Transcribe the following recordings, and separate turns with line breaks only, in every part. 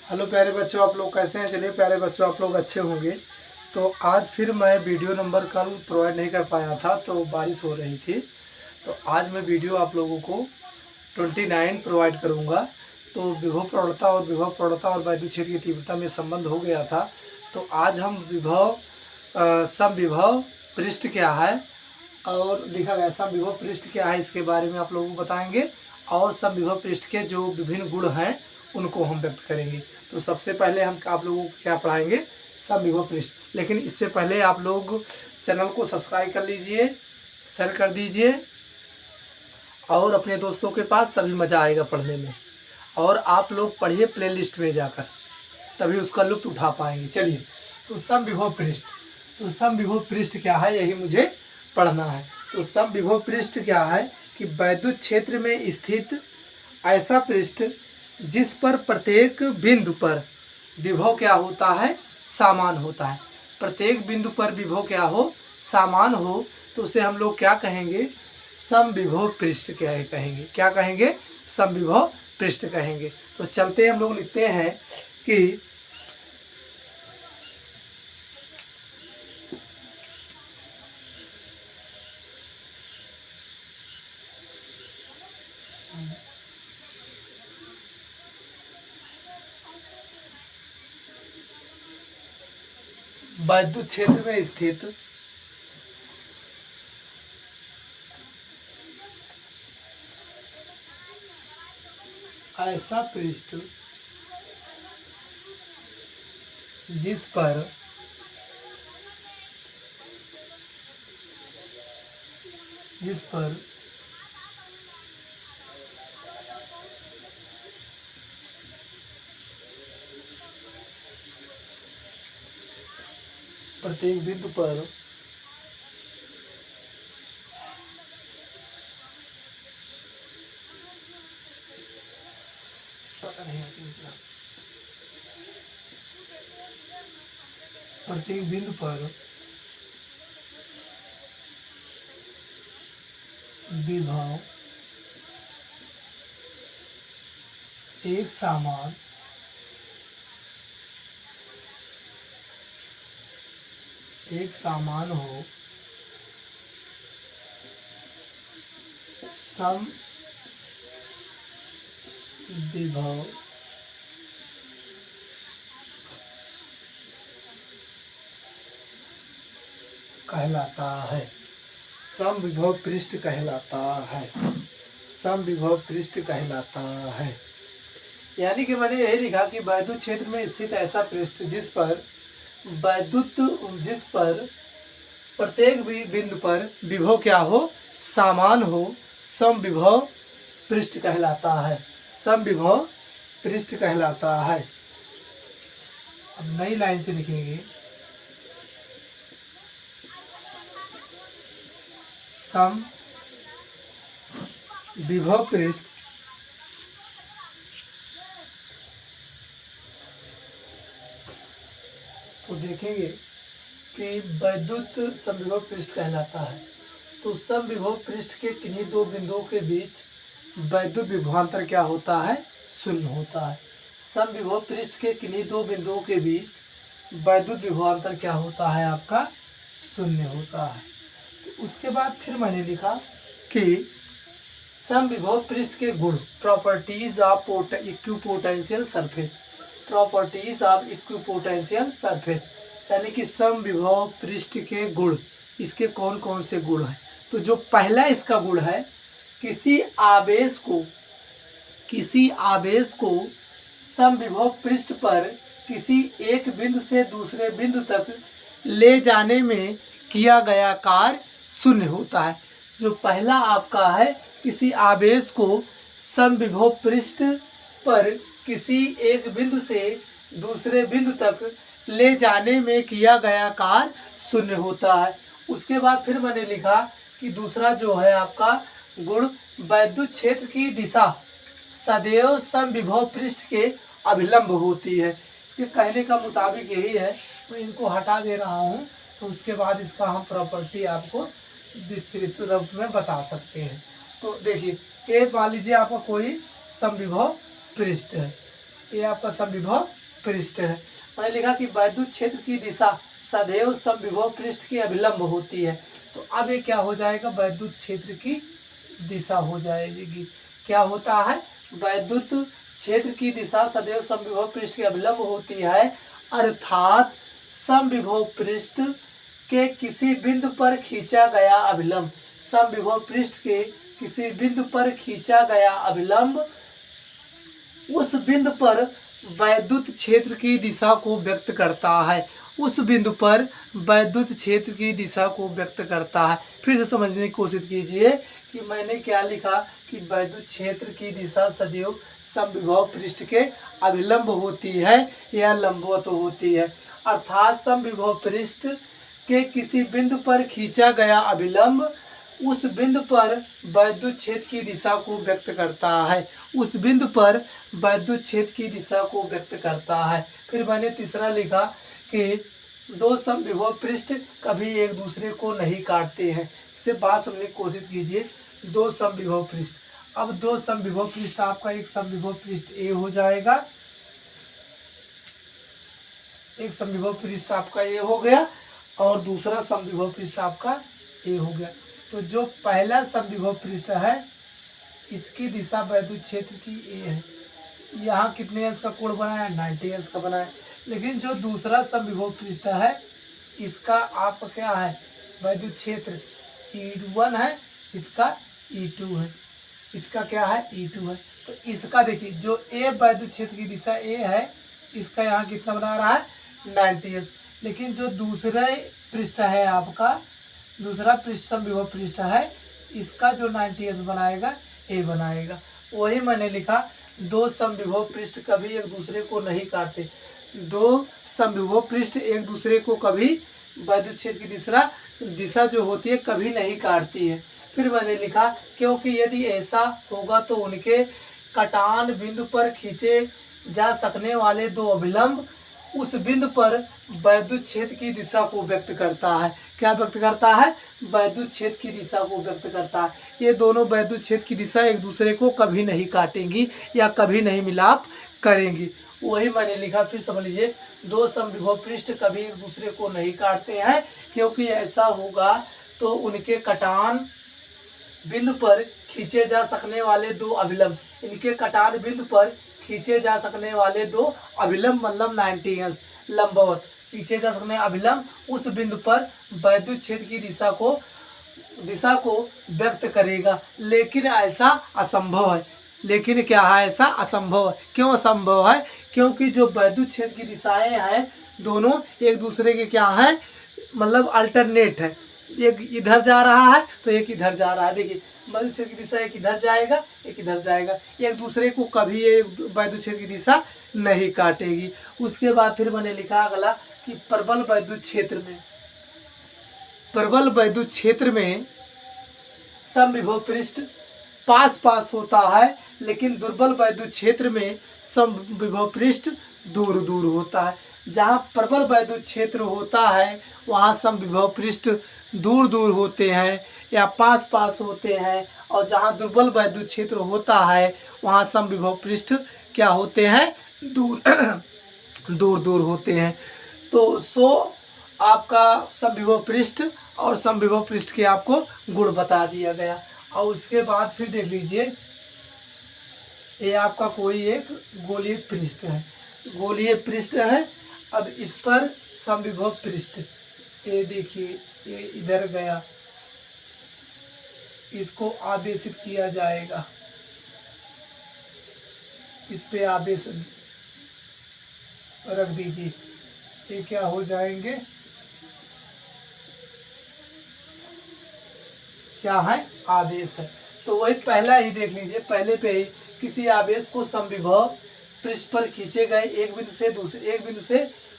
Hello प्यारे बच्चों, आप लोग कैसे हैं। चलिए प्यारे बच्चों, आप लोग अच्छे होंगे। तो आज फिर मैं वीडियो नंबर कल प्रोवाइड नहीं कर पाया था, तो बारिश हो रही थी। तो आज मैं वीडियो आप लोगों को 29 प्रोवाइड करूंगा। तो विभव प्रवणता और वैद्युत क्षेत्र की तीव्रता में संबंध हो गया था। तो आज हम समविभव पृष्ठ क्या है और लिखा गया समविभव पृष्ठ क्या है, इसके बारे में आप लोगों को बताएंगे। और समविभव पृष्ठ के जो विभिन्न गुण हैं उनको हम व्यक्त करेंगे। तो सबसे पहले हम आप लोगों को क्या पढ़ाएंगे, समविभव पृष्ठ। लेकिन इससे पहले आप लोग चैनल को सब्सक्राइब कर लीजिए, शेयर कर दीजिए और अपने दोस्तों के पास, तभी मज़ा आएगा पढ़ने में। और आप लोग पढ़िए प्लेलिस्ट में जाकर, तभी उसका लुत्फ उठा पाएंगे। चलिए, तो समविभव पृष्ठ क्या है, यही मुझे पढ़ना है। तो समविभव पृष्ठ क्या है कि वैद्युत क्षेत्र में स्थित ऐसा पृष्ठ जिस पर प्रत्येक बिंदु पर विभव क्या होता है, समान होता है। प्रत्येक बिंदु पर विभव क्या हो, समान हो, तो उसे हम लोग क्या कहेंगे, समविभव पृष्ठ क्या कहेंगे। क्या कहेंगे, समविभव पृष्ठ कहेंगे। तो चलते हम लोग लिखते हैं कि वैद्युत क्षेत्र में स्थित ऐसा पृष्ठ जिस पर प्रत्येक बिंदु पर विभव एक समान हो, समविभव कहलाता है। समविभव पृष्ठ कहलाता है। समविभव पृष्ठ कहलाता है। यानी कि मैंने यही लिखा कि वैद्युत क्षेत्र में स्थित ऐसा पृष्ठ जिस पर प्रत्येक भी बिंदु पर विभव क्या हो, समान हो, समविभव पृष्ठ कहलाता है। समविभव पृष्ठ कहलाता है। अब नई लाइन से लिखेंगे, समविभव पृष्ठ तो देखेंगे कि वैद्युत समविभव पृष्ठ कहलाता है। तो समविभव पृष्ठ के किन्हीं दो बिंदुओं के बीच वैद्युत विभवांतर क्या होता है, शून्य होता है। समविभव पृष्ठ के किन्हीं दो बिंदुओं के बीच वैद्युत विभवांतर क्या होता है, आपका शून्य होता है। तो उसके बाद फिर मैंने लिखा कि समविभव पृष्ठ के गुण, प्रॉपर्टीज ऑफ इक्विपोटेंशियल सरफेस, यानी कि समविभव पृष्ठ के गुण, इसके कौन कौन से गुण हैं। तो जो पहला इसका गुण है, किसी आवेश को समविभव पृष्ठ पर किसी एक बिंदु से दूसरे बिंदु तक ले जाने में किया गया कार्य शून्य होता है। जो पहला आपका है, किसी आवेश को समविभव पृष्ठ पर किसी एक बिंदु से दूसरे बिंदु तक ले जाने में किया गया कार्य शून्य होता है। उसके बाद फिर मैंने लिखा कि दूसरा जो है आपका गुण, वैद्युत क्षेत्र की दिशा सदैव समविभव पृष्ठ के अभिलंब होती है। इसके कहने का मुताबिक यही है। मैं इनको हटा दे रहा हूँ, तो उसके बाद इसका हम प्रॉपर्टी आपको विस्तृत रूप में बता सकते हैं। तो देखिए, ये मान लीजिए आपका कोई समविभव पृष्ठ है। ये आपका समविभव पृष्ठ है। मैंने लिखा कि वैद्युत क्षेत्र की दिशा सदैव समविभव पृष्ठ के अभिलंब होती है। तो अब ये क्या हो जाएगा, वैद्युत क्षेत्र की दिशा हो जाएगी। क्या होता है, वैद्युत क्षेत्र की दिशा सदैव समविभव पृष्ठ के अभिलंब होती है, अर्थात समविभव पृष्ठ के किसी बिंदु पर खींचा गया अभिलंब, समविभव पृष्ठ के किसी बिंदु पर खींचा गया अभिलंब उस बिंदु पर वैद्युत क्षेत्र की दिशा को व्यक्त करता है, उस बिंदु पर वैद्युत क्षेत्र की दिशा को व्यक्त करता है। फिर से समझने की कोशिश कीजिए कि मैंने क्या लिखा कि वैद्युत क्षेत्र की दिशा सदैव समविभव पृष्ठ के अभिलंब होती है या लंबवत होती है, अर्थात समविभव पृष्ठ के किसी बिंदु पर खींचा गया अभिलंब उस बिंदु पर वैद्युत क्षेत्र की दिशा को व्यक्त करता है, उस बिंदु पर वैद्युत क्षेत्र की दिशा को व्यक्त करता है। फिर मैंने तीसरा लिखा कि दो समविभव पृष्ठ कभी एक दूसरे को नहीं काटते हैं। इसे बात समझने की कोशिश कीजिए। दो समविभव पृष्ठ, अब दो समविभव पृष्ठ आपका, एक समविभव पृष्ठ ए हो जाएगा, एक समविभव पृष्ठ आपका ए हो गया और दूसरा समविभव पृष्ठ आपका ए हो गया। तो जो पहला समविभव पृष्ठ है इसकी दिशा वैद्युत क्षेत्र की ए है। यहाँ कितने अंश का कोण बना है, 90 अंश का बना है। लेकिन जो दूसरा समविभव पृष्ठ है इसका आपका क्या है, वैद्युत क्षेत्र E1 है, इसका E2 है, इसका क्या है E2 है। तो इसका देखिए जो ए वैद्युत क्षेत्र की दिशा ए है इसका यहाँ कितना बना रहा है 90 अंश। लेकिन जो दूसरा पृष्ठ है आपका, दूसरा पृष्ठ समविभव पृष्ठ है, इसका जो 90 अंश बनाएगा ए बनाएगा। वही मैंने लिखा दो समविभव पृष्ठ कभी एक दूसरे को नहीं काटते, दो समविभव पृष्ठ एक दूसरे को कभी वैद्युत क्षेत्र की दिशा जो होती है कभी नहीं काटती है। फिर मैंने लिखा क्योंकि यदि ऐसा होगा तो उनके कटान बिंदु पर खींचे जा सकने वाले दो अभिलंब उस बिंदु पर वैद्युत क्षेत्र की दिशा को व्यक्त करता है। क्या व्यक्त करता है, वैद्युत क्षेत्र की दिशा को व्यक्त करता है। ये दोनों वैद्युत क्षेत्र की दिशा एक दूसरे को कभी नहीं काटेंगी या कभी नहीं मिलाप करेंगी। वही मैंने लिखा, फिर समझ लीजिए, दो समविभव पृष्ठ कभी एक दूसरे को नहीं काटते हैं क्योंकि ऐसा होगा तो उनके कटान बिंदु पर खींचे जा सकने वाले दो अभिलंब, इनके कटान बिंदु पर खींचे जा सकने वाले दो अभिलंब मतलब 90 अंश लंबवत खींचे जा सकने अभिलंब उस बिंदु पर वैद्युत क्षेत्र की दिशा को व्यक्त करेगा। लेकिन ऐसा असंभव है। लेकिन क्या है, ऐसा असंभव है। क्यों असंभव है, क्योंकि जो वैद्युत क्षेत्र की दिशाएं हैं दोनों एक दूसरे के क्या हैं, मतलब अल्टरनेट है। एक इधर जा रहा है तो एक इधर जा रहा है। देखिए वैद्युत क्षेत्र की दिशा एक इधर जाएगा एक इधर जाएगा, एक दूसरे को कभी ये वैद्युत क्षेत्र की दिशा नहीं काटेगी। उसके बाद फिर मैंने लिखा अगला कि प्रबल वैद्युत क्षेत्र में समविभव पृष्ठ पास पास होता है, लेकिन दुर्बल वैद्युत क्षेत्र में समविभव पृष्ठ दूर दूर होता है। जहाँ प्रबल वैद्युत क्षेत्र होता है वहाँ समविभव पृष्ठ दूर दूर होते हैं या पास पास होते हैं, और जहाँ दुर्बल वैद्युत क्षेत्र होता है वहाँ समविभव पृष्ठ क्या होते हैं, दूर दूर होते हैं। तो आपका समविभव पृष्ठ और समविभव पृष्ठ के आपको गुण बता दिया गया। और उसके बाद फिर देख लीजिए, ये आपका कोई एक गोलीय पृष्ठ है, गोलीय पृष्ठ है। अब इस पर समविभव पृष्ठ, ये देखिए ये इधर गया, इसको आवेशित किया जाएगा, इस पे आवेश रख दीजिए, ये क्या हो जाएंगे, क्या है, आवेश है। तो वही पहला ही देख लीजिए, पहले पे ही किसी आवेश को समविभव पृष्ठ पर खींचे गए एक बिंदु से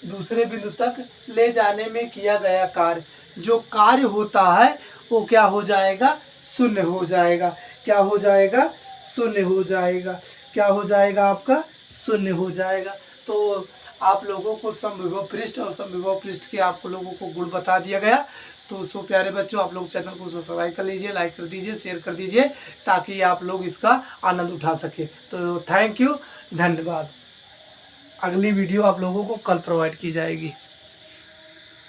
दूसरे बिंदु तक ले जाने में किया गया कार्य, जो कार्य होता है वो क्या हो जाएगा, शून्य हो जाएगा। क्या हो जाएगा, शून्य हो जाएगा। क्या हो जाएगा आपका, शून्य हो जाएगा। तो आप लोगों को समविभव पृष्ठ और समविभव पृष्ठ के आपको लोगों को गुण बता दिया गया। तो प्यारे बच्चों, आप लोग चैनल को सब्सक्राइब कर लीजिए, लाइक कर दीजिए, शेयर कर दीजिए, ताकि आप लोग इसका आनंद उठा सके। तो थैंक यू, धन्यवाद। अगली वीडियो आप लोगों को कल प्रोवाइड की जाएगी।